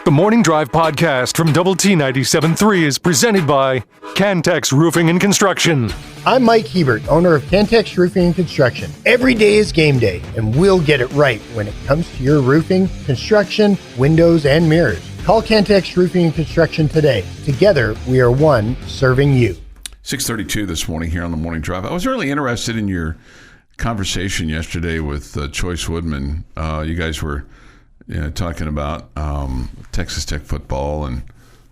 The Morning Drive podcast from Double T 97.3 is presented by Cantex Roofing and Construction. I'm Mike Hebert, owner of Cantex Roofing and Construction. Every day is game day, and we'll get it right when it comes to your roofing, construction, windows, and mirrors. Call Cantex Roofing and Construction today. Together, we are one serving you. 6:32 this morning here on the Morning Drive. I was really interested in your conversation yesterday with Choice Woodman. You guys were talking about Texas Tech football and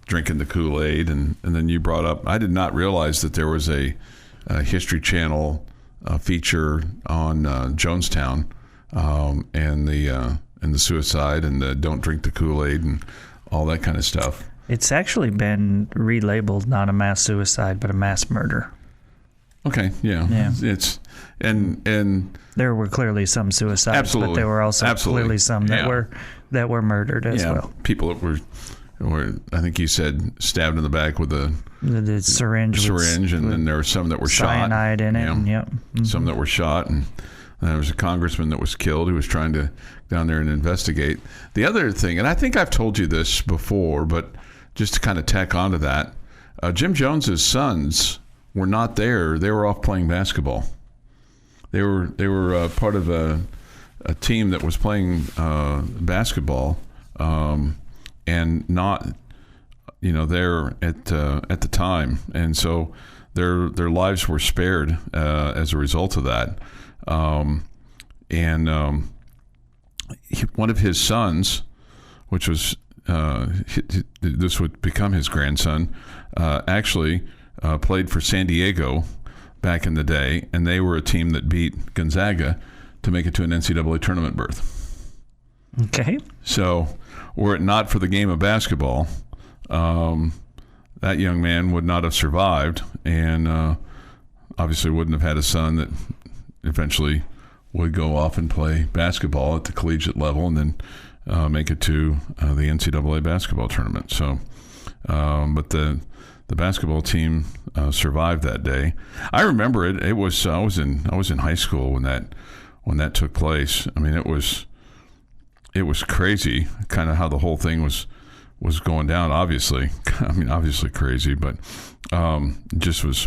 drinking the Kool-Aid, and then you brought up, I did not realize that there was a History Channel feature on Jonestown and the suicide and the don't drink the Kool-Aid and all that kind of stuff. It's actually been relabeled not a mass suicide but a mass murder. Okay, yeah. It's and there were clearly some suicides, absolutely, but there were also clearly some that were murdered as well. People that were I think you said stabbed in the back with the syringe, and then there were some that were cyanide shot. in it. And, yep. Mm-hmm. Some that were shot, and there was a congressman that was killed who was trying to down there and investigate. The other thing, and I think I've told you this before, but just to kind of tack onto that, Jim Jones's sons were not there. They were off playing basketball. They were part of a team that was playing basketball, and not there at the time, and so their lives were spared as a result of that. One of his sons, which was this would become his grandson, actually played for San Diego back in the day, and they were a team that beat Gonzaga to make it to an NCAA tournament berth. Okay. So, were it not for the game of basketball, that young man would not have survived, and obviously wouldn't have had a son that eventually would go off and play basketball at the collegiate level and then make it to the NCAA basketball tournament. So, but the basketball team survived that day. I remember it. It was I was in high school when that took place. I mean, it was crazy, kind of how the whole thing was going down. Obviously, I mean, obviously crazy, but it was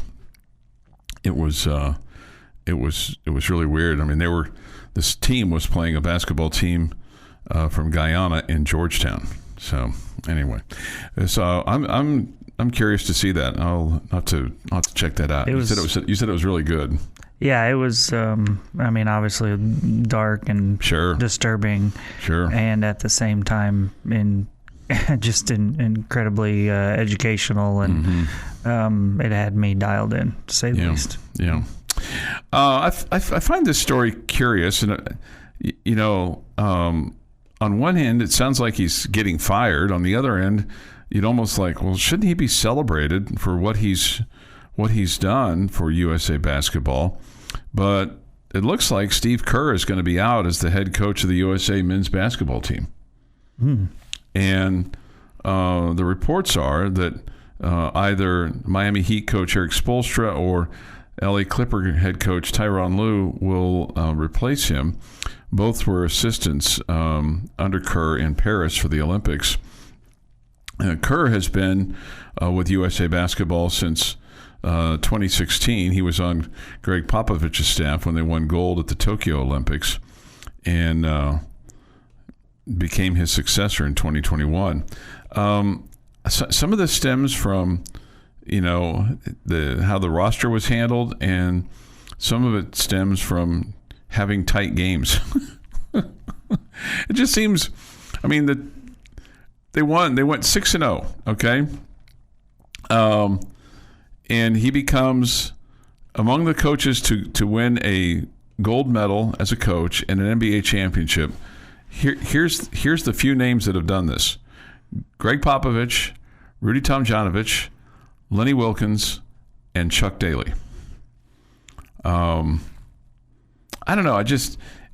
really weird. I mean, this team was playing a basketball team from Guyana in Georgetown. So anyway, so I'm curious to see that. I'll have to check that out. You said it was really good. Yeah, it was. I mean, obviously dark and disturbing. Sure. And at the same time, incredibly educational, and it had me dialed in, to say the least. Yeah. I find this story curious, and on one hand, it sounds like he's getting fired. On the other end, you'd almost like, well, shouldn't he be celebrated for what he's done for USA basketball? But it looks like Steve Kerr is going to be out as the head coach of the USA men's basketball team. And the reports are that either Miami Heat coach Eric Spoelstra or LA Clipper head coach Tyronn Lue will replace him. Both were assistants under Kerr in Paris for the Olympics. Kerr has been with USA basketball since 2016. He was on Greg Popovich's staff when they won gold at the Tokyo Olympics, and became his successor in 2021. Some of this stems from how the roster was handled, and some of it stems from having tight games. It just seems, I mean, that they went 6-0, okay? And he becomes among the coaches to win a gold medal as a coach and an NBA championship. Here's the few names that have done this: Greg Popovich, Rudy Tomjanovich, Lenny Wilkins, and Chuck Daly. I don't know.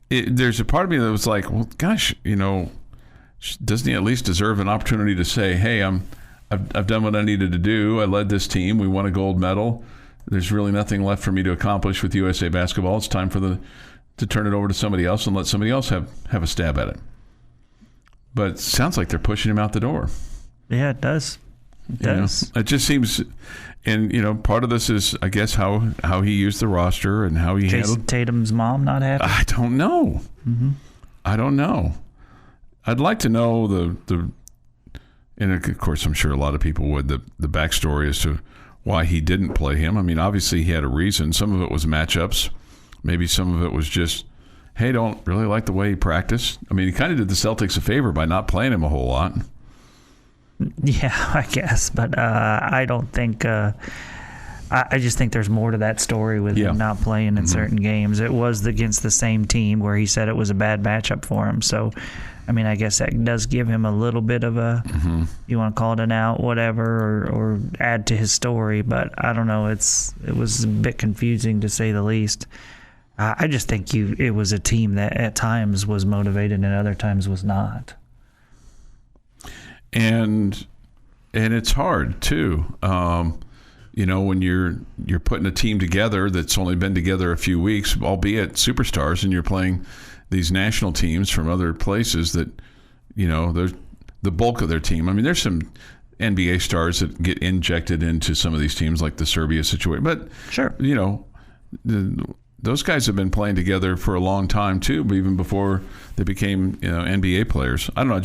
There's a part of me that was like, well, gosh, doesn't he at least deserve an opportunity to say, hey, I've done what I needed to do. I led this team. We won a gold medal. There's really nothing left for me to accomplish with USA basketball. It's time to turn it over to somebody else and let somebody else have a stab at it. but it sounds like they're pushing him out the door. Yeah, it does. It does. It just seems, and part of this is, I guess, how he used the roster and how he handled Tatum's mom not happy. I don't know. Mm-hmm. I don't know. I'd like to know the, and of course, I'm sure a lot of people would, the backstory as to why he didn't play him. I mean, obviously he had a reason. Some of it was matchups. Maybe some of it was just, hey, don't really like the way he practiced. I mean, he kind of did the Celtics a favor by not playing him a whole lot. Yeah, I guess, but I don't think. I just think there's more to that story with him not playing in certain games. It was against the same team where he said it was a bad matchup for him. So, I mean, I guess that does give him a little bit of a, you want to call it an out, whatever, or add to his story. But I don't know. It was a bit confusing to say the least. I just think it was a team that at times was motivated and other times was not. And it's hard too. When you're putting a team together that's only been together a few weeks, albeit superstars, and you're playing these national teams from other places that, they're the bulk of their team. I mean, there's some NBA stars that get injected into some of these teams, like the Serbia situation. But sure, those guys have been playing together for a long time too, even before they became NBA players. I don't know. It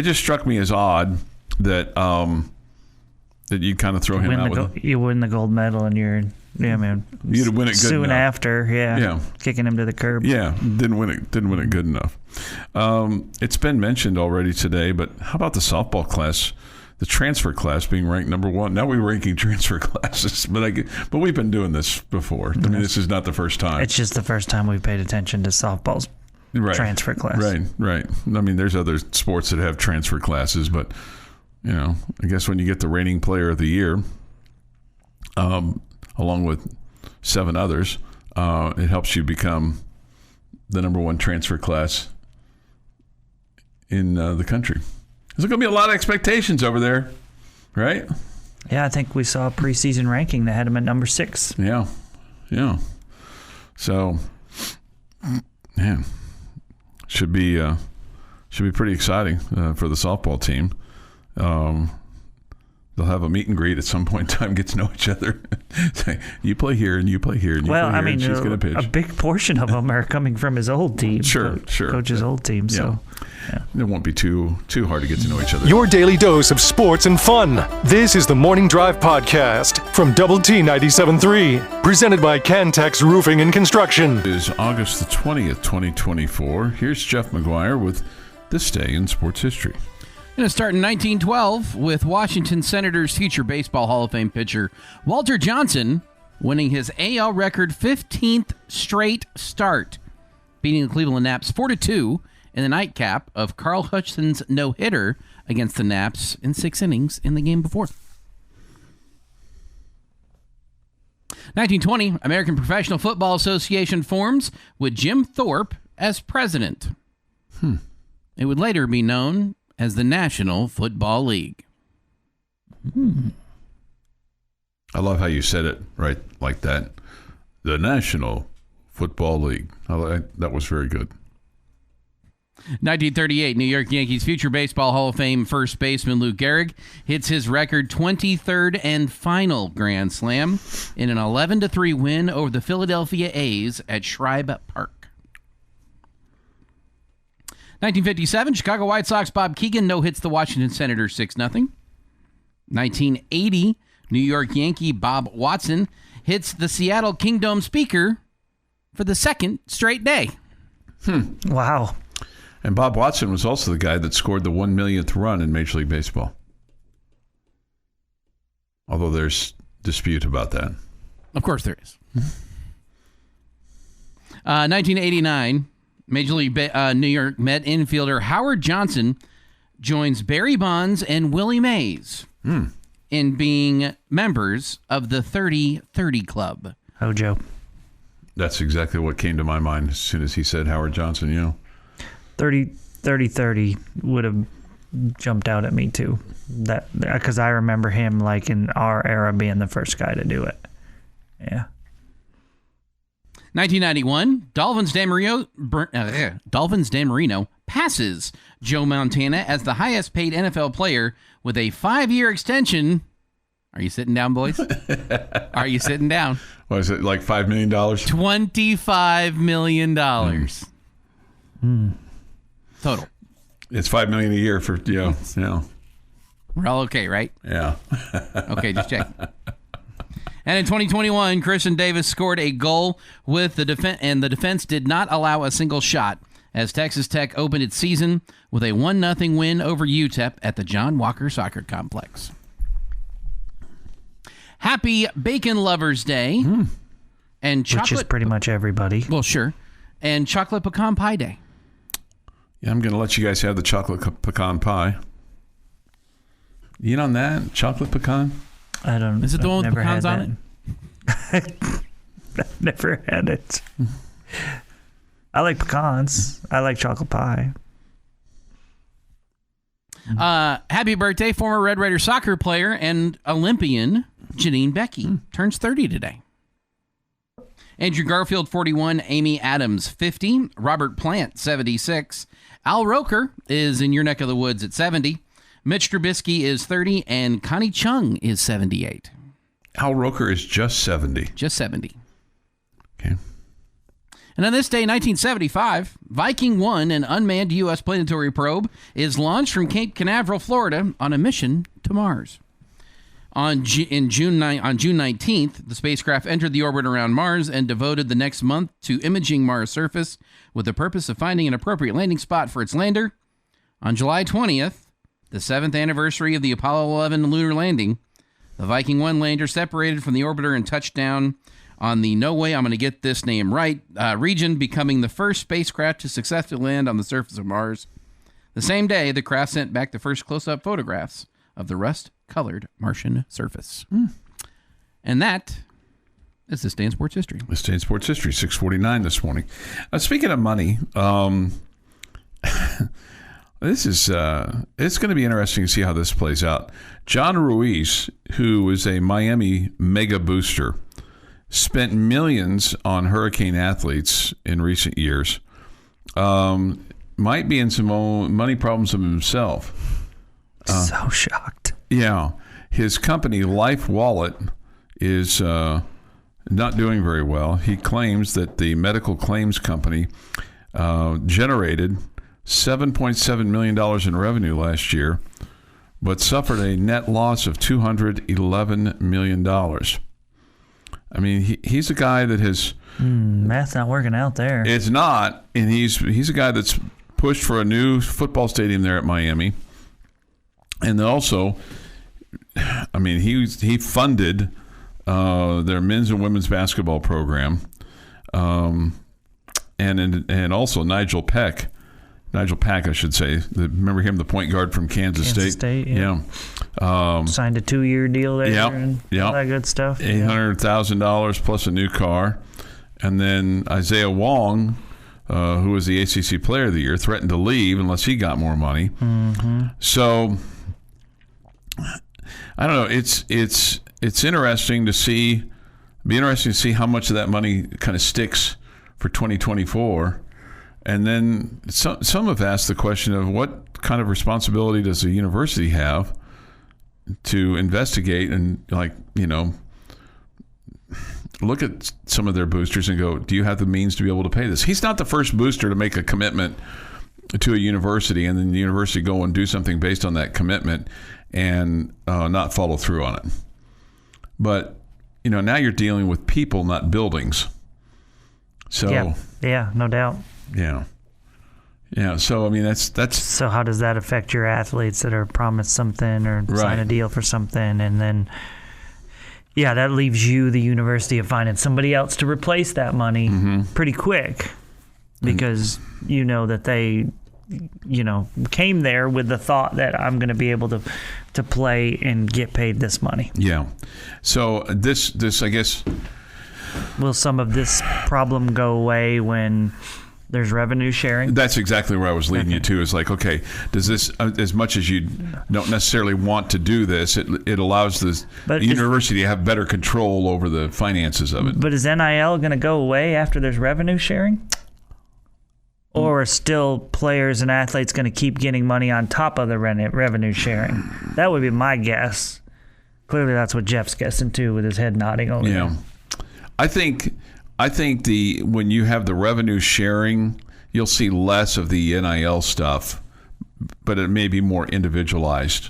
just struck me as odd that that you kind of throw him out. You win the gold medal and you'd win it good soon enough. After, kicking him to the curb. Yeah, didn't win it good enough. It's been mentioned already today, but how about the softball class? The transfer class being ranked number 1. Now we're ranking transfer classes, but we've been doing this before. I mean, this is not the first time. It's just the first time we've paid attention to softball's transfer class. Right. I mean, there's other sports that have transfer classes, but I guess when you get the reigning player of the year, along with 7 others, it helps you become the number 1 transfer class in the country. There's going to be a lot of expectations over there, right? Yeah, I think we saw a preseason ranking that had him at number 6. Yeah. So, man, should be pretty exciting for the softball team. They'll have a meet and greet at some point in time, get to know each other. Say, you play here and you play here and you play here. I mean, she's going to pitch. A big portion of them are coming from his old team. Sure. Coach's old team. So, it won't be too hard to get to know each other. Your daily dose of sports and fun. This is the Morning Drive Podcast from Double T 97.3, presented by Cantex Roofing and Construction. It is August the 20th, 2024. Here's Jeff McGuire with This Day in Sports History. Going to start in 1912 with Washington Senators future Baseball Hall of Fame pitcher Walter Johnson winning his AL record 15th straight start, beating the Cleveland Naps 4-2 in the nightcap of Carl Hutchinson's no-hitter against the Naps in 6 innings in the game before. 1920, American Professional Football Association forms with Jim Thorpe as president. It would later be known as the National Football League. I love how you said it right like that. The National Football League. That was very good. 1938, New York Yankees future Baseball Hall of Fame first baseman Lou Gehrig hits his record 23rd and final Grand Slam in an 11-3 win over the Philadelphia A's at Schreiber Park. 1957, Chicago White Sox Bob Keegan no-hits the Washington Senators 6-0. 1980, New York Yankee Bob Watson hits the Seattle Kingdome speaker for the 2nd straight day. Wow. And Bob Watson was also the guy that scored the 1 millionth run in Major League Baseball. Although there's dispute about that. Of course there is. 1989, Major League New York Met infielder Howard Johnson joins Barry Bonds and Willie Mays in being members of the 30-30 Club. Oh, Joe. That's exactly what came to my mind as soon as he said Howard Johnson, 30-30 would have jumped out at me, too. Because I remember him, like, in our era being the first guy to do it. Yeah. 1991, Dolphins Dan Marino passes Joe Montana as the highest paid NFL player with a 5-year extension. Are you sitting down, boys? Are you sitting down? What is it, like $5 million? $25 million. Total. It's $5 million a year for, We're all okay, right? Yeah. Okay, just check. And in 2021, Christian Davis scored a goal with the defense, and the defense did not allow a single shot as Texas Tech opened its season with a 1-0 win over UTEP at the John Walker Soccer Complex. Happy Bacon Lovers Day. And chocolate. Which is pretty much everybody. Well, sure. And Chocolate Pecan Pie Day. Yeah, I'm going to let you guys have the chocolate pecan pie. You in on that? Chocolate pecan? I don't. Is it the one with pecans on it? I've never had it. I like pecans. I like chocolate pie. Happy birthday, former Red Raider soccer player and Olympian Janine Becky. Turns 30 today. Andrew Garfield, 41. Amy Adams, 50. Robert Plant, 76. Al Roker is in your neck of the woods at 70. Mitch Trubisky is 30, and Connie Chung is 78. Al Roker is just 70. Just 70. Okay. And on this day, 1975, Viking 1, an unmanned U.S. planetary probe, is launched from Cape Canaveral, Florida, on a mission to Mars. On June 19th, the spacecraft entered the orbit around Mars and devoted the next month to imaging Mars' surface with the purpose of finding an appropriate landing spot for its lander. On July 20th, the 7th anniversary of the Apollo 11 lunar landing, the Viking 1 lander separated from the orbiter and touched down on the No Way I'm Going to Get This Name Right region, becoming the first spacecraft to successfully land on the surface of Mars. The same day, the craft sent back the first close-up photographs of the rust-colored Martian surface. And that is this day in sports history. This day in sports history, 6:49 this morning. Speaking of money, this is it's going to be interesting to see how this plays out. John Ruiz, who is a Miami mega booster, spent millions on Hurricane athletes in recent years. Might be in some money problems of himself. So shocked. Yeah. His company, Life Wallet, is not doing very well. He claims that the medical claims company generated $7.7 million in revenue last year, but suffered a net loss of $211 million. I mean, he's a guy that has... math's not working out there. It's not, and he's a guy that's pushed for a new football stadium there at Miami. And then also, I mean, he funded their men's and women's basketball program, and also Nigel Pack, I should say. Remember him, the point guard from Kansas State? Yeah. Signed a 2-year deal there and all that good stuff. $800,000 plus a new car. And then Isaiah Wong, who was the ACC Player of the Year, threatened to leave unless he got more money. Mm-hmm. So I don't know. It's interesting to see. Be interesting to see how much of that money kind of sticks for 2024. And then some have asked the question of what kind of responsibility does the university have to investigate and, look at some of their boosters and go, do you have the means to be able to pay this? He's not the first booster to make a commitment to a university and then the university go and do something based on that commitment and not follow through on it. But, now you're dealing with people, not buildings. So yeah, no doubt. Yeah. So I mean, that's. So how does that affect your athletes that are promised something or sign a deal for something, and then, that leaves you, the university, of finding somebody else to replace that money pretty quick, because that they, came there with the thought that I'm going to be able to play and get paid this money. Yeah. So this I guess. Will some of this problem go away when There's revenue sharing. That's exactly where I was leading you to. Is like, okay, does this, as much as you don't necessarily want to do this, it allows the university to have better control over the finances of it. But is NIL going to go away after there's revenue sharing? Or are still players and athletes going to keep getting money on top of the revenue sharing? That would be my guess. Clearly, that's what Jeff's guessing too, with his head nodding over there. I think when you have the revenue sharing, you'll see less of the NIL stuff, but it may be more individualized,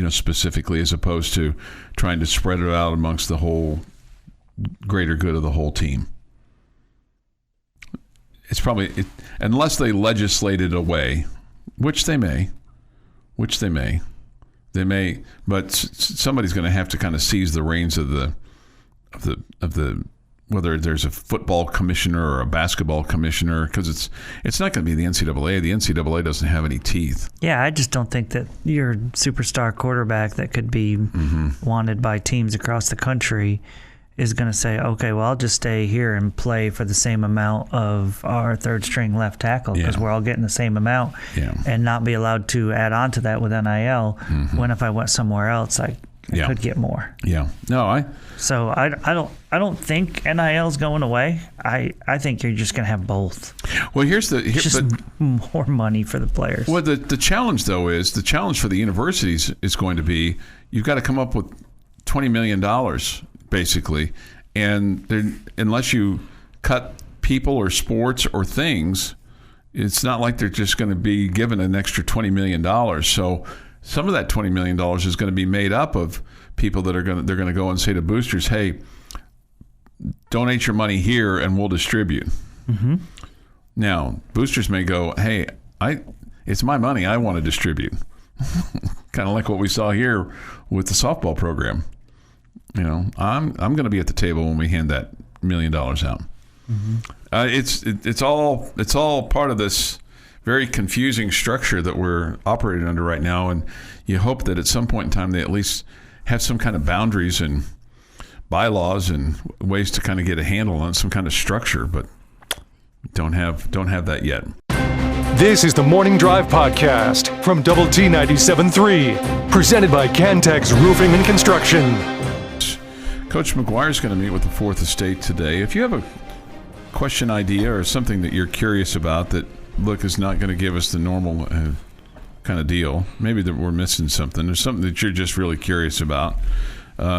specifically, as opposed to trying to spread it out amongst the whole greater good of the whole team. It's probably, unless they legislate it away, which they may, but somebody's going to have to kind of seize the reins of the whether there's a football commissioner or a basketball commissioner, because it's not going to be the NCAA. The NCAA doesn't have any teeth. Yeah, I just don't think that your superstar quarterback that could be wanted by teams across the country is going to say, okay, well, I'll just stay here and play for the same amount of our third string left tackle because we're all getting the same amount and not be allowed to add on to that with NIL when if I went somewhere else, I could get more. Yeah. No, I don't think NIL is going away. I think you're just going to have both. Well, more money for the players. Well, the challenge though is the challenge for the universities is going to be you've got to come up with $20 million basically, and unless you cut people or sports or things, it's not like they're just going to be given an extra $20 million. So some of that $20 million is going to be made up of people that they're going to go and say to boosters, hey, donate your money here and we'll distribute. Mm-hmm. Now, boosters may go, hey, it's my money, I want to distribute. Kind of like what we saw here with the softball program. I'm going to be at the table when we hand that $1 million out. Mm-hmm. It's all part of this very confusing structure that we're operating under right now, and you hope that at some point in time they at least have some kind of boundaries and bylaws and ways to kind of get a handle on some kind of structure, but don't have that yet. This is the Morning Drive Podcast from Double T 97.3, presented by Cantex Roofing and Construction. Coach McGuire is going to meet with the Fourth Estate today. If you have a question idea or something that you're curious about that, is not going to give us the normal kind of deal, maybe that we're missing something, or something that you're just really curious about,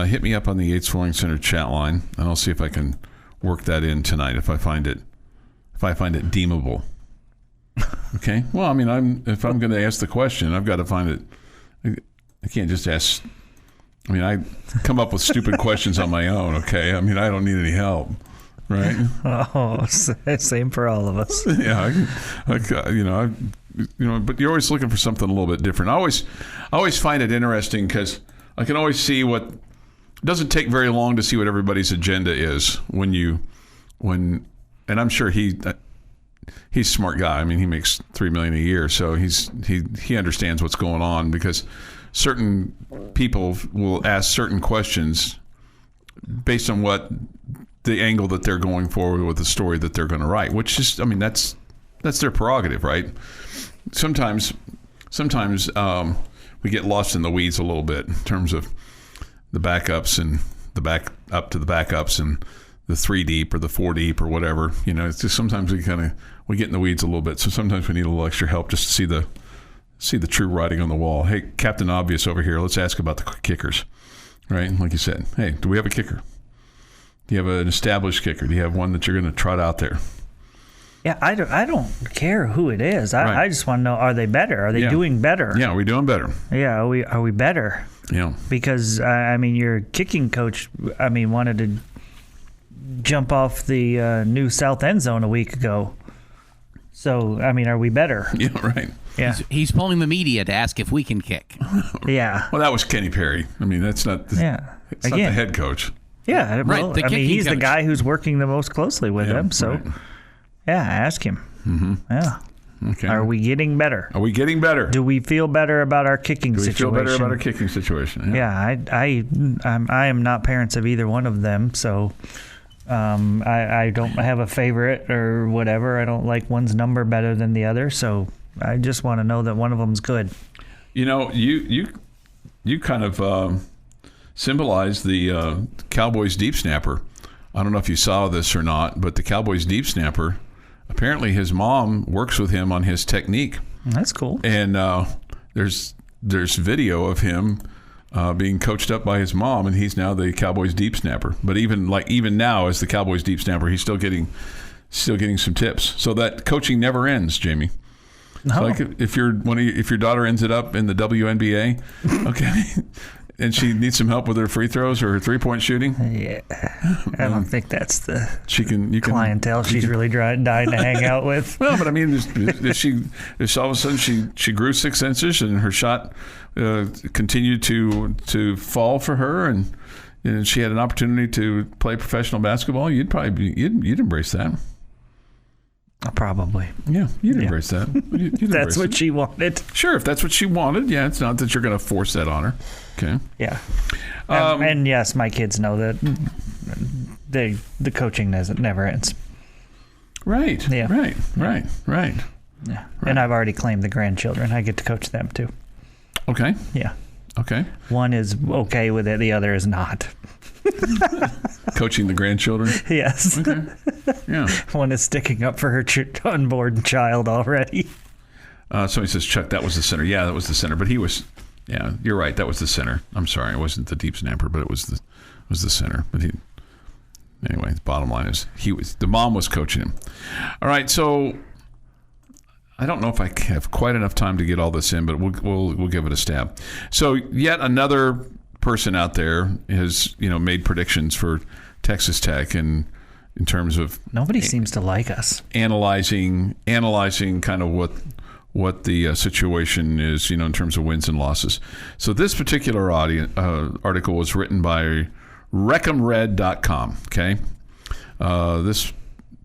hit me up on the Yates Flooring Center chat line, and I'll see if I can work that in tonight if I find it deemable. Okay? Well, I mean, if I'm going to ask the question, I've got to find it. I can't just ask. I mean, I come up with stupid questions on my own, okay? I mean, I don't need any help, right? Oh, same for all of us. Yeah, but you're always looking for something a little bit different. I always find it interesting because I can always see it doesn't take very long to see what everybody's agenda is and I'm sure he's a smart guy. I mean, he makes $3 million a year, so he understands what's going on because certain people will ask certain questions based on what the angle that they're going forward with the story that they're going to write, which is, I mean, that's their prerogative, right? Sometimes we get lost in the weeds a little bit in terms of the backups and the back up to the backups and the 3 deep or the 4 deep or whatever. It's just sometimes we get in the weeds a little bit. So sometimes we need a little extra help just to see the true writing on the wall. Hey, Captain Obvious over here, let's ask about the kickers, right? Like you said, hey, do we have a kicker? Do you have an established kicker? Do you have one that you're going to trot out there? Yeah, I don't care who it is. I just want to know, are they better? Are they doing better? Yeah, are we doing better? Yeah, are we better? Yeah. Because, your kicking coach, wanted to jump off the new south end zone a week ago. So, are we better? Yeah, right. Yeah. He's pulling the media to ask if we can kick. Yeah. Well, that was Kenny Perry. That's not not the head coach. Yeah, right. Well, he's coach. The guy who's working the most closely with him. So, right. ask him. Mm-hmm. Yeah. Okay. Are we getting better? Are we getting better? Do we feel better about our kicking situation? Do we feel better about our kicking situation? Yeah, I am not parents of either one of them, so I don't have a favorite or whatever. I don't like one's number better than the other, so I just want to know that one of them's good. You know, you kind of symbolize the Cowboys deep snapper. I don't know if you saw this or not, but the Cowboys deep snapper, apparently his mom works with him on his technique. That's cool. And there's video of him being coached up by his mom, and he's now the Cowboys deep snapper. But even now, as the Cowboys deep snapper, he's still getting some tips. So that coaching never ends, Jamie. No. So like if your daughter ends up in the WNBA, okay, and she needs some help with her free throws or her 3-point shooting. Yeah, I don't think that's the clientele she's really dying to hang out with. Well, but I mean, if all of a sudden she grew 6 inches and her shot continued to fall for her, and she had an opportunity to play professional basketball, you'd embrace that. Probably. Yeah, you'd embrace that. You'd that's what she wanted. Sure, if that's what she wanted. Yeah, it's not that you're going to force that on her. Okay. Yeah. And yes, my kids know that the coaching never ends. Right. Yeah. Right. Yeah. Right. And I've already claimed the grandchildren. I get to coach them too. Okay. Yeah. Okay. One is okay with it. The other is not. Coaching the grandchildren? Yes. Okay. Yeah. One is sticking up for her unborn child already. Somebody says, Chuck, that was the center. Yeah, that was the center. But he was, yeah, you're right. That was the center. I'm sorry. It wasn't the deep snapper, but it was the center. But anyway, the bottom line is the mom was coaching him. All right. So I don't know if I have quite enough time to get all this in, but we'll give it a stab. So yet another person out there has made predictions for Texas Tech, and in terms of nobody seems to like us analyzing kind of what the situation is, in terms of wins and losses. So this particular article was written by ReckhamRed.com. Okay, this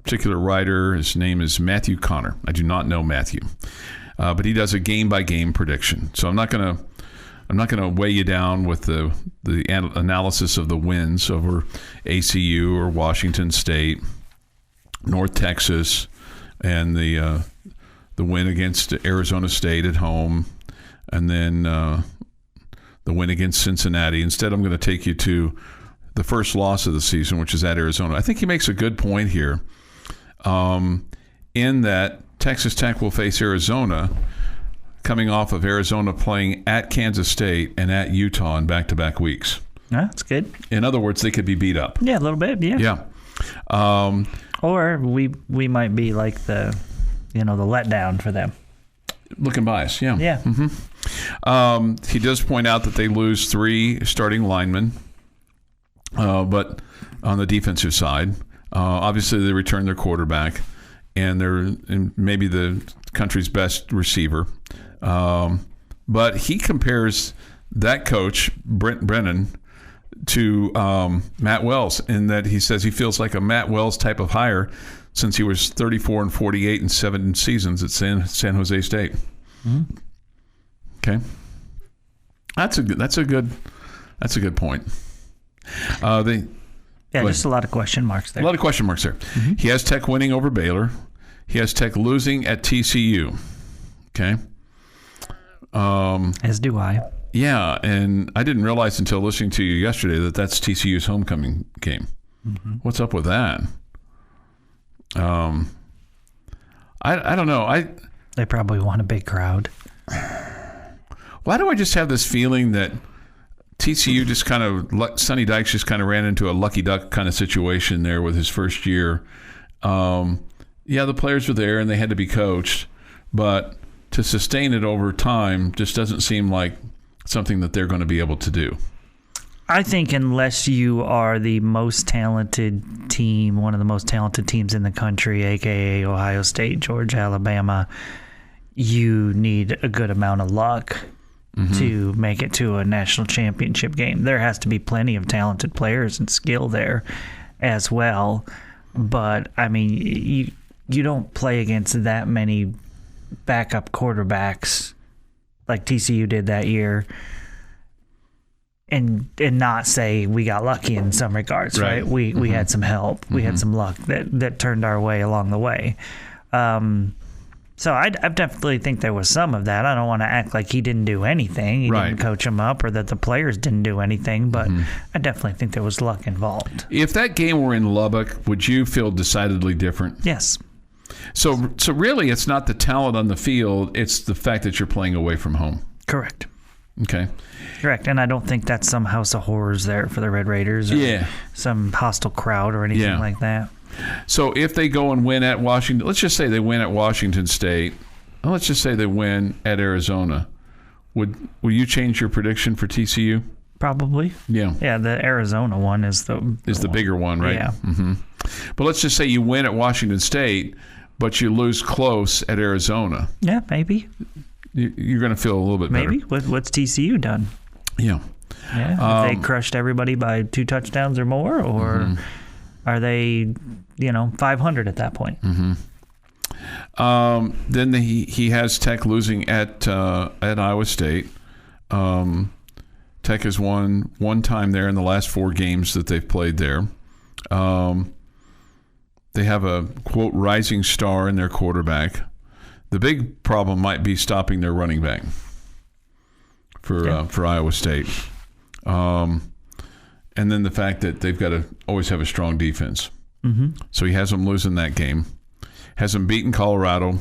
particular writer, his name is Matthew Connor. I do not know Matthew, but he does a game by game prediction. So I'm not going to weigh you down with the analysis of the wins over ACU or Washington State, North Texas, and the win against Arizona State at home, and then the win against Cincinnati. Instead, I'm going to take you to the first loss of the season, which is at Arizona. I think he makes a good point here, in that Texas Tech will face Arizona, coming off of Arizona playing at Kansas State and at Utah in back-to-back weeks. That's good. In other words, they could be beat up. Yeah, a little bit. Yeah. Yeah. Or we might be like the letdown for them. Looking biased. Yeah. Yeah. Mm-hmm. He does point out that they lose 3 starting linemen, but on the defensive side, obviously they return their quarterback, and they're maybe the country's best receiver. But he compares that coach, Brent Brennan, to Matt Wells, in that he says he feels like a Matt Wells type of hire since he was 34-48 in 7 seasons at San Jose State. Mm-hmm. Okay, that's a good point. Just a lot of question marks there. A lot of question marks there. Mm-hmm. He has Tech winning over Baylor. He has Tech losing at TCU. Okay. As do I. Yeah, and I didn't realize until listening to you yesterday that that's TCU's homecoming game. Mm-hmm. What's up with that? I don't know. They probably want a big crowd. Why do I just have this feeling that TCU just kind of, Sonny Dykes just kind of ran into a lucky duck kind of situation there with his first year. Yeah, the players were there and they had to be coached, but to sustain it over time just doesn't seem like something that they're going to be able to do. I think unless you are the most talented team, one of the most talented teams in the country, a.k.a. Ohio State, Georgia, Alabama, you need a good amount of luck to make it to a national championship game. There has to be plenty of talented players and skill there as well. But, I mean, you don't play against that many backup quarterbacks like TCU did that year and not say we got lucky in some regards, right? We had some help. We had some luck that turned our way along the way. So I definitely think there was some of that. I don't want to act like he didn't do anything. He didn't coach him up, or that the players didn't do anything, but I definitely think there was luck involved. If that game were in Lubbock, would you feel decidedly different? Yes. So really, it's not the talent on the field, it's the fact that you're playing away from home. Correct. Okay. Correct. And I don't think that's some house of horrors there for the Red Raiders, or some hostile crowd or anything like that. So if they go and win at Washington, let's just say they win at Washington State, and let's just say they win at Arizona, will you change your prediction for TCU? Probably. Yeah. Yeah, the Arizona one is the bigger one, right? Yeah. Mm-hmm. But let's just say you win at Washington State, but you lose close at Arizona. Yeah, maybe. You're going to feel a little bit better. Maybe. What's TCU done? Yeah. Yeah. Have they crushed everybody by 2 touchdowns or more, or are they, 500 at that point? Mm-hmm. Then he has Tech losing at Iowa State. Tech has won one time there in the last 4 games that they've played there. They have a, quote, rising star in their quarterback. The big problem might be stopping their running back for Iowa State. And then the fact that they've got to always have a strong defense. Mm-hmm. So he has them losing that game. Has them beating Colorado.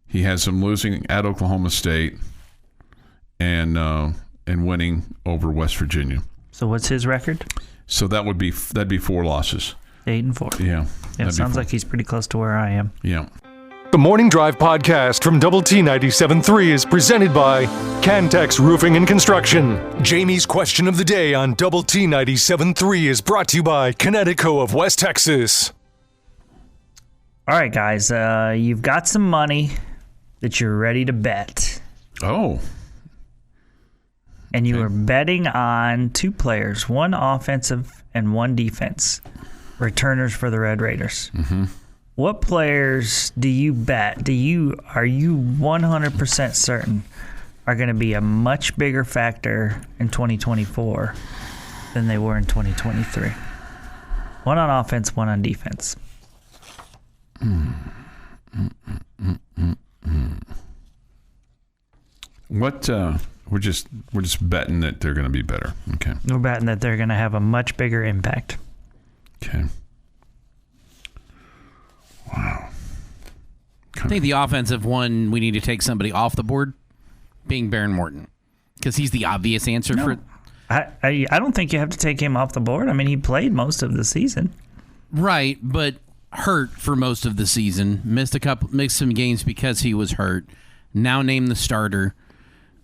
He has them losing at Oklahoma State and winning over West Virginia. So what's his record? So that'd be 4 losses. 8-4. Yeah. It sounds like he's pretty close to where I am. Yeah. The Morning Drive podcast from Double T 97.3 is presented by Cantex Roofing and Construction. Jamie's question of the day on Double T 97.3 is brought to you by Connecticut of West Texas. All right, guys, you've got some money that you're ready to bet. Oh. And you are betting on 2 players, 1 offensive and 1 defense, returners for the Red Raiders. Mm-hmm. What players do you bet? Are you 100% certain are going to be a much bigger factor in 2024 than they were in 2023? 1 on offense, 1 on defense. What? We're just betting that they're going to be better. Okay. We're betting that they're going to have a much bigger impact. Okay. Wow. I think the offensive one, we need to take somebody off the board, being Baron Morton, because he's the obvious answer for it. I don't think you have to take him off the board. I mean, he played most of the season. Right, but hurt for most of the season. Missed some games because he was hurt. Now named the starter.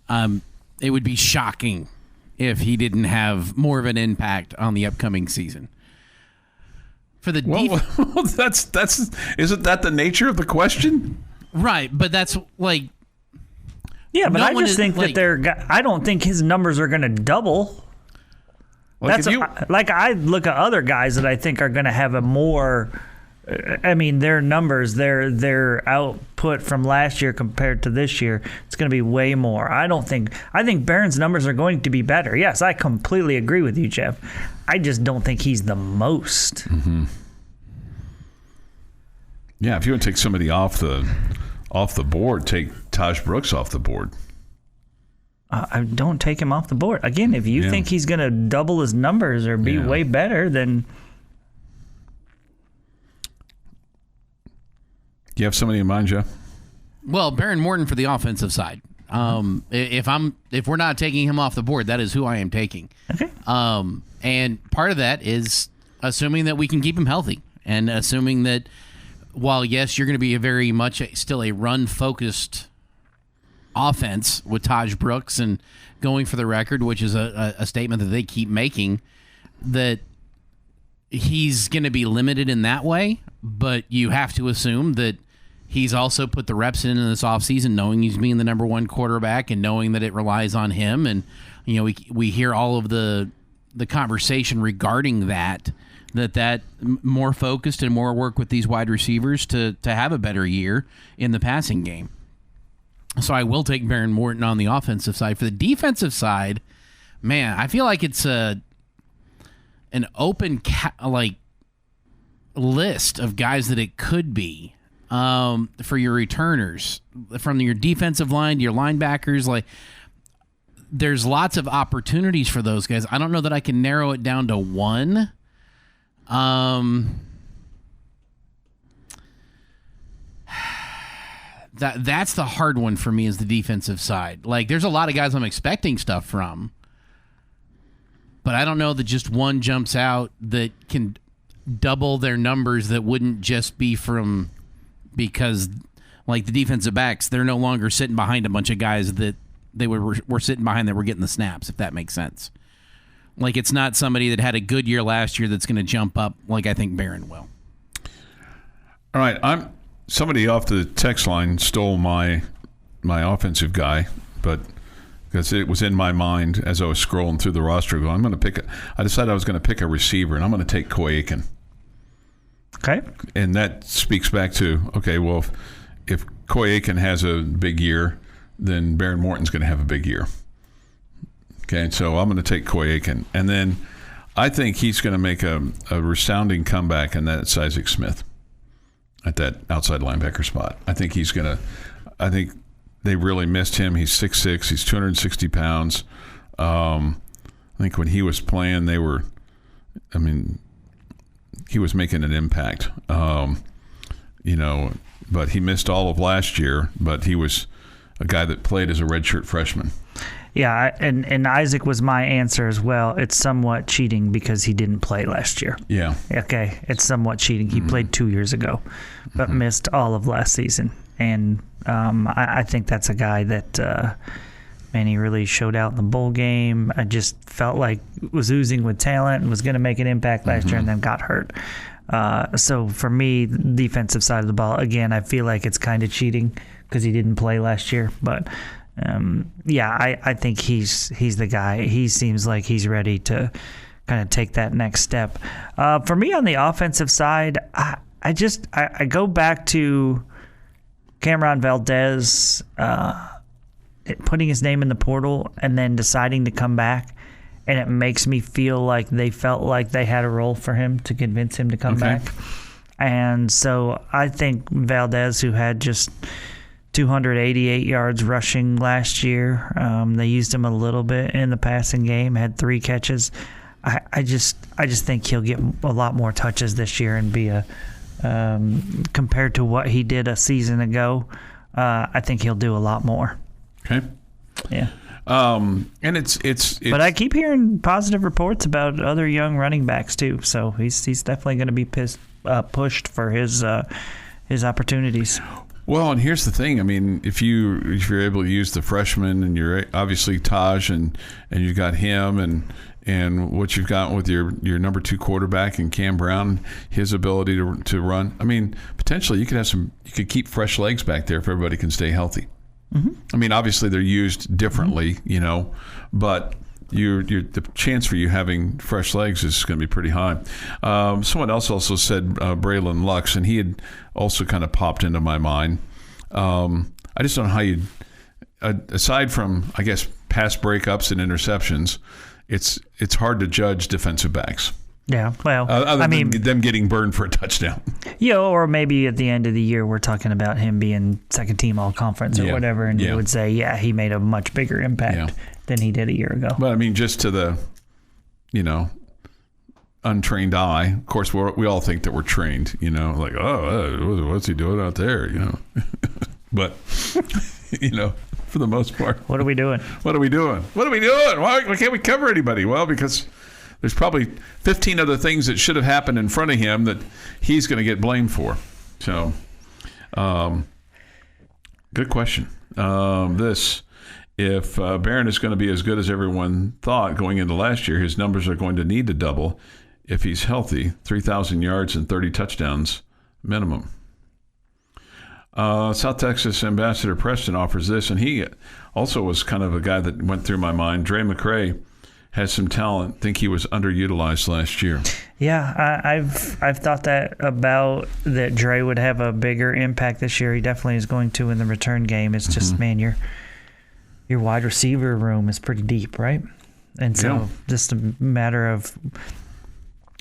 It would be shocking if he didn't have more of an impact on the upcoming season. For the that's isn't that the nature of the question? Right, but that's like, yeah, but I just think that I don't think his numbers are going to double. Like I look at other guys that I think are going to have a more. I mean, their numbers, their output from last year compared to this year, it's going to be way more. I think Barron's numbers are going to be better. Yes, I completely agree with you, Jeff. I just don't think he's the most. Mm-hmm. Yeah, if you want to take somebody off the board, take Taj Brooks off the board. I don't take him off the board. Again, if you think he's going to double his numbers or be way better, then... Do you have somebody in mind, Jeff? Well, Baron Morton for the offensive side. If we're not taking him off the board, that is who I am taking. Okay. And part of that is assuming that we can keep him healthy, and assuming that while yes, you're going to be very much still a run-focused offense with Taj Brooks and going for the record, which is a statement that they keep making, that he's going to be limited in that way, but you have to assume that he's also put the reps in this offseason knowing he's being the number 1 quarterback and knowing that it relies on him. And, we hear all of the conversation regarding that more focused and more work with these wide receivers to have a better year in the passing game. So I will take Baron Morton on the offensive side. For the defensive side, Man, I feel like it's an open list of guys that it could be for your returners, from your defensive line to your linebackers. Like, there's lots of opportunities for those guys. I don't know that I can narrow it down to one. That's the hard one for me, is the defensive side. Like, there's a lot of guys I'm expecting stuff from, but I don't know that just one jumps out that can double their numbers, that wouldn't just be from because, like, the defensive backs, they're no longer sitting behind a bunch of guys that they were sitting behind that were getting the snaps, if that makes sense. Like, it's not somebody that had a good year last year that's going to jump up like I think Barron will. All right, somebody off the text line stole my offensive guy, but because it was in my mind as I was scrolling through the roster, I decided I was going to pick a receiver, and I'm going to take Coy Aiken. Okay. And that speaks back to, okay, well, if Coy Aiken has a big year, then Barron Morton's going to have a big year. Okay, so I'm going to take Coy Aiken. And then I think he's going to make a resounding comeback, and that's Isaac Smith at that outside linebacker spot. I think they really missed him. He's 6'6", he's 260 pounds. I think when he was playing, he was making an impact. But he missed all of last year, but he was a guy that played as a redshirt freshman. Yeah, and Isaac was my answer as well. It's somewhat cheating because he didn't play last year. Yeah. Okay, it's somewhat cheating. He played 2 years ago, but missed all of last season. And I think that's a guy that, he really showed out in the bowl game. I just felt like was oozing with talent and was going to make an impact last year and then got hurt. So for me, the defensive side of the ball, again, I feel like it's kind of cheating because he didn't play last year. But, I think he's the guy. He seems like he's ready to kind of take that next step. For me on the offensive side, I go back to Cameron Valdez putting his name in the portal and then deciding to come back, and it makes me feel like they felt like they had a role for him to convince him to come back. And so I think Valdez, who had just 288 yards rushing last year, they used him a little bit in the passing game, had 3 catches. I just think he'll get a lot more touches this year and be compared to what he did a season ago. I think he'll do a lot more. Okay. Yeah. And it's but I keep hearing positive reports about other young running backs too. So he's definitely going to be pushed for his opportunities. Well, and here's the thing. I mean, if you're able to use the freshman, and you're obviously Taj, and you got him, and what you've got with your number 2 quarterback and Cam Brown, his ability to run. I mean, potentially you could keep fresh legs back there if everybody can stay healthy. I mean, obviously they're used differently, but the chance for you having fresh legs is going to be pretty high. Someone else also said Braylon Lux, and he had also kind of popped into my mind. I just don't know how you, aside from, I guess, pass breakups and interceptions, it's hard to judge defensive backs. Yeah, well, other than them getting burned for a touchdown. Yeah, or maybe at the end of the year we're talking about him being second team all conference or whatever, and you would say, he made a much bigger impact than he did a year ago. But I mean, just to the, untrained eye, of course, we all think that we're trained, like, what's he doing out there, But, for the most part. What are we doing? Why can't we cover anybody? Well, because there's probably 15 other things that should have happened in front of him that he's going to get blamed for. So, good question. If Barron is going to be as good as everyone thought going into last year, his numbers are going to need to double if he's healthy. 3,000 yards and 30 touchdowns minimum. South Texas Ambassador Preston offers this, and he also was kind of a guy that went through my mind. Dre McCray has some talent. Think he was underutilized last year. Yeah, I've thought that about that Dre would have a bigger impact this year. He definitely is going to in the return game. It's just, man, your wide receiver room is pretty deep, right? And so just a matter of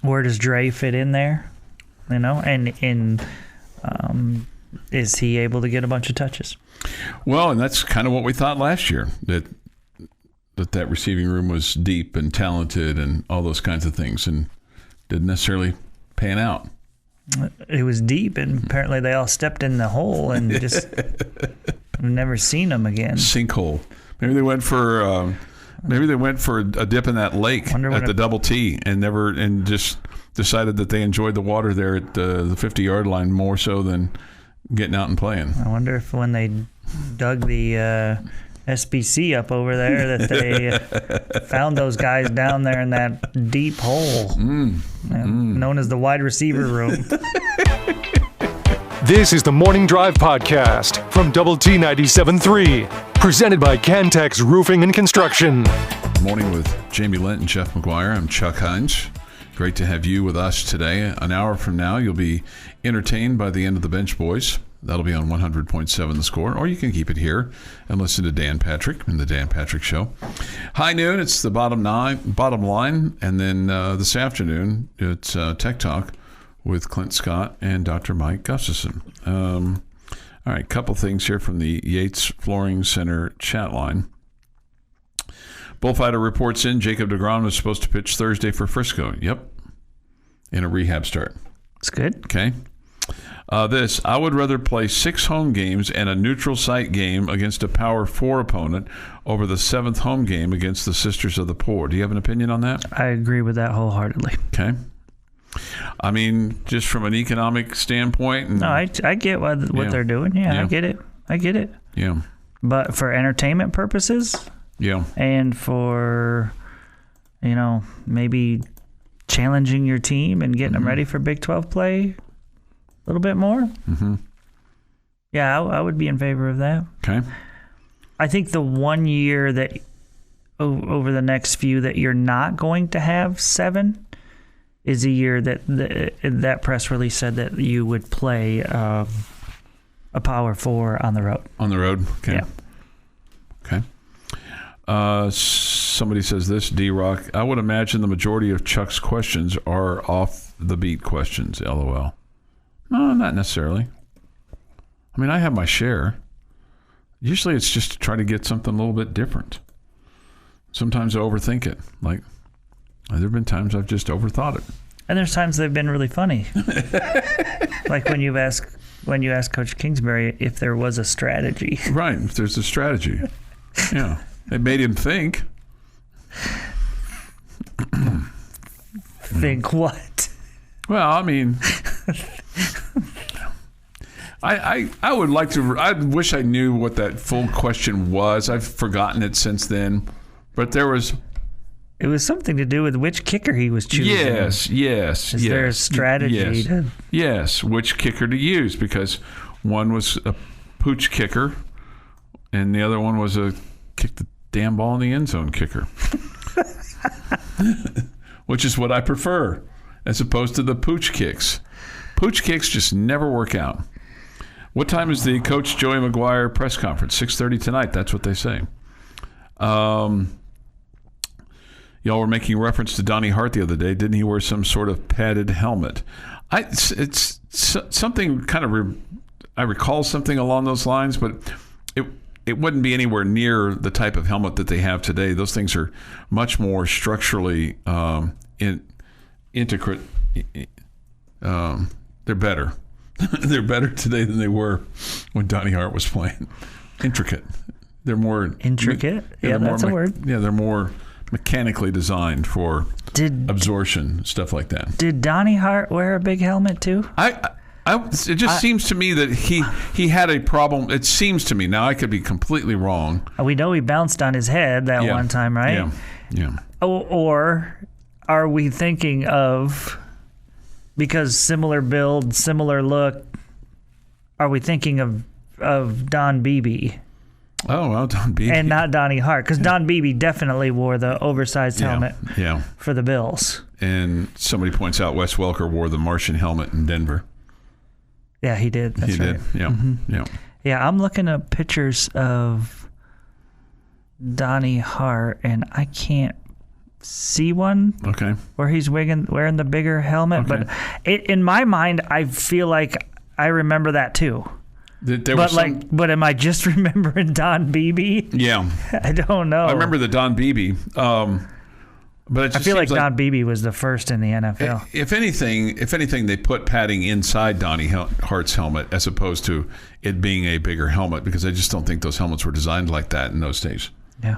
where does Dre fit in there, and is he able to get a bunch of touches? Well, and that's kind of what we thought last year, that receiving room was deep and talented and all those kinds of things, and didn't necessarily pan out. It was deep, and apparently they all stepped in the hole and just I've never seen them again. Sinkhole. Maybe they went for a dip in that lake at the Double T and just decided that they enjoyed the water there at the 50-yard line more so than getting out and playing. I wonder if when they dug the SBC up over there that they found those guys down there in that deep hole known as the wide receiver room. This is the Morning Drive Podcast from Double T 97.3, presented by Cantex Roofing and Construction. Morning with Jamie Lent and Jeff McGuire. I'm Chuck Heinz. Great to have you with us today. An hour from now, you'll be entertained by the End of the Bench Boys. That'll be on 100.7 The Score, or you can keep it here and listen to Dan Patrick and the Dan Patrick Show. High noon, it's the bottom line, and then this afternoon, it's Tech Talk with Clint Scott and Dr. Mike Gustafson. All right, couple things here from the Yates Flooring Center chat line. Bullfighter reports in Jacob deGrom is supposed to pitch Thursday for Frisco. Yep, in a rehab start. It's good. Okay. I would rather play 6 home games and a neutral site game against a Power 4 opponent over the 7th home game against the Sisters of the Poor. Do you have an opinion on that? I agree with that wholeheartedly. Okay. I mean, just from an economic standpoint. No, I get what they're doing. Yeah, I get it. Yeah. But for entertainment purposes, and for, maybe challenging your team and getting them ready for Big 12 play a little bit more. Mm-hmm. Yeah, I would be in favor of that. Okay. I think the 1 year that over the next few that you're not going to have 7 is a year that that press release said that you would play a Power 4 on the road. On the road? Okay. Yeah. Okay. Somebody says this, D-Rock, I would imagine the majority of Chuck's questions are off-the-beat questions, LOL. No, not necessarily. I mean, I have my share. Usually it's just to try to get something a little bit different. Sometimes I overthink it. Like, there have been times I've just overthought it. And there's times they've been really funny. Like when you ask Coach Kingsbury if there was a strategy. Right, if there's a strategy. Yeah. It made him think. Think what? Well, I mean, I would like to. I wish I knew what that full question was. I've forgotten it since then. But there was. It was something to do with which kicker he was choosing. Yes. Is there a strategy? Yes, which kicker to use, because one was a pooch kicker and the other one was a kick the damn ball in the end zone kicker. Which is what I prefer, as opposed to the pooch kicks. Pooch kicks just never work out. What time is the Coach Joey McGuire press conference? 6:30 tonight. That's what they say. Y'all were making reference to Donnie Hart the other day. Didn't he wear some sort of padded helmet? It's something kind of. I recall something along those lines, but it wouldn't be anywhere near the type of helmet that they have today. Those things are much more structurally intricate. They're better. They're better today than they were when Donnie Hart was playing. Intricate. They're more intricate. Yeah, that's a word. Yeah, they're more mechanically designed for absorption, stuff like that. Did Donnie Hart wear a big helmet too? It just seems to me that he had a problem. It seems to me, now I could be completely wrong. We know he bounced on his head that one time, right? Yeah. Or are we thinking of, because similar build, similar look, are we thinking of Don Beebe? Oh, well, Don Beebe. And not Donnie Hart, because Don Beebe definitely wore the oversized helmet for the Bills. And somebody points out Wes Welker wore the Martian helmet in Denver. Yeah, he did. That's right. Yeah. Mm-hmm. Yeah. Yeah, I'm looking at pictures of Donnie Hart, and I can't see one. Okay. Where he's wearing the bigger helmet. Okay. But in my mind, I feel like I remember that too. But am I just remembering Don Beebe? Yeah. I don't know. I remember the Don Beebe. But it just I feel like seems Don Beebe was the first in the NFL. If anything, they put padding inside Donnie Hart's helmet as opposed to it being a bigger helmet, because I just don't think those helmets were designed like that in those days. Yeah.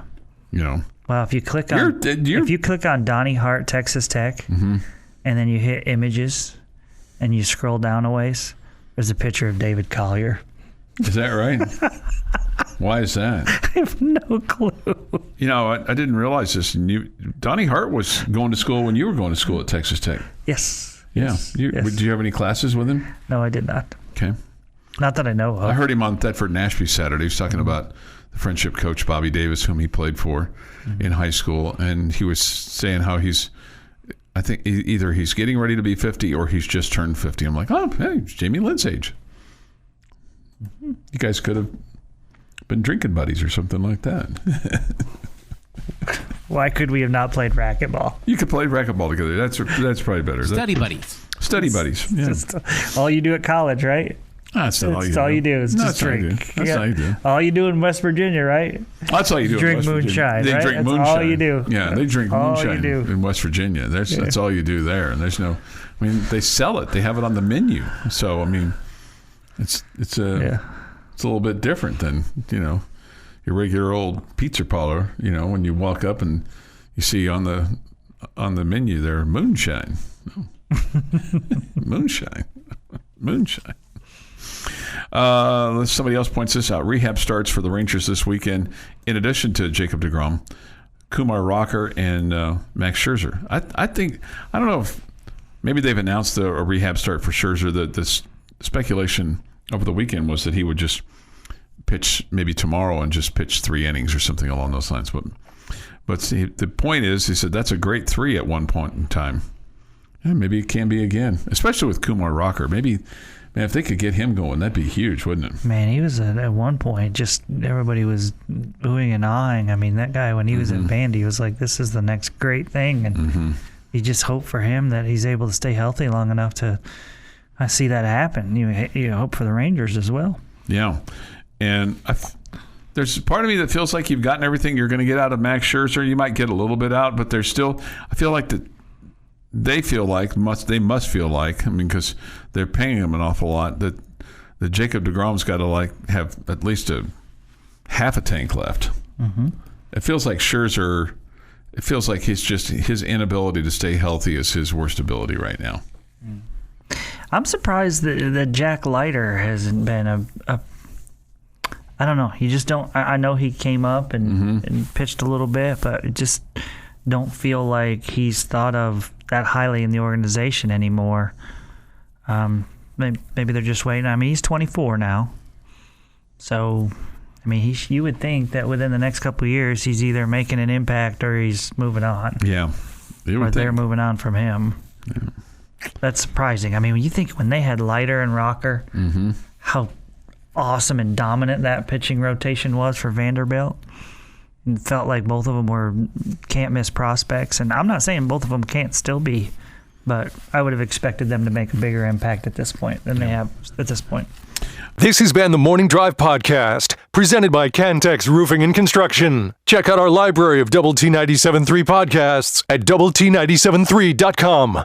Well, if you click on Donnie Hart, Texas Tech, and then you hit images, and you scroll down a ways, there's a picture of David Collier. Is that right? Why is that? I have no clue. I didn't realize this. Donnie Hart was going to school when you were going to school at Texas Tech. Yes. Yeah. Yes. Did you have any classes with him? No, I did not. Okay. Not that I know of. I heard him on Thetford and Ashby Saturday. He was talking about the friendship coach, Bobby Davis, whom he played for in high school. And he was saying how I think either he's getting ready to be 50 or he's just turned 50. I'm like, oh, hey, it's Jamie Lent's age. You guys could have been drinking buddies or something like that. Why could we have not played racquetball? You could play racquetball together. That's probably better. Study buddies. Study buddies. Yeah. Just all you do at college, right? That's all you do. It's just drink. That's all you do. All you do in West Virginia, right? That's all you do. Drink moonshine. They right? drink That's moonshine. all you do. Yeah, they drink moonshine you do. in West Virginia. That's all you do there. And there's no. I mean, they sell it. They have it on the menu. So I mean, it's a little bit different than your regular old pizza parlor. When you walk up and you see on the menu there moonshine. Oh. Moonshine. Somebody else points this out. Rehab starts for the Rangers this weekend. In addition to Jacob deGrom, Kumar Rocker and Max Scherzer. I don't know if maybe they've announced a rehab start for Scherzer. The speculation over the weekend was that he would just pitch maybe tomorrow and just pitch 3 innings or something along those lines. But see, the point is, he said that's a great 3 at one point in time. Yeah, maybe it can be again, especially with Kumar Rocker. Maybe, man, if they could get him going, that'd be huge, wouldn't it? Man, he was at one point, just everybody was oohing and ahhing. I mean, that guy, when he was in Vandy, he was like, this is the next great thing. And you just hope for him that he's able to stay healthy long enough to see that happen. You hope for the Rangers as well. Yeah. And there's part of me that feels like you've gotten everything you're going to get out of Max Scherzer. You might get a little bit out, but there's still, I feel like they must feel like, I mean, because they're paying him an awful lot, that Jacob deGrom's got to have at least half a tank left. It feels like Scherzer, it feels like his inability to stay healthy is his worst ability right now. I'm surprised that Jack Leiter hasn't been a I don't know. You just don't. I know he came up and pitched a little bit, but it just don't feel like he's thought of that highly in the organization anymore. Maybe they're just waiting. I mean, he's 24 now, so I mean, you would think that within the next couple of years, he's either making an impact or he's moving on. Yeah, or they're moving on from him. Yeah. That's surprising. I mean, when they had Leiter and Rocker, how awesome and dominant that pitching rotation was for Vanderbilt. It felt like both of them were can't-miss prospects. And I'm not saying both of them can't still be, but I would have expected them to make a bigger impact at this point than they have at this point. This has been the Morning Drive Podcast, presented by Cantex Roofing and Construction. Check out our library of Double T 97.3 podcasts at doublet97.3.com.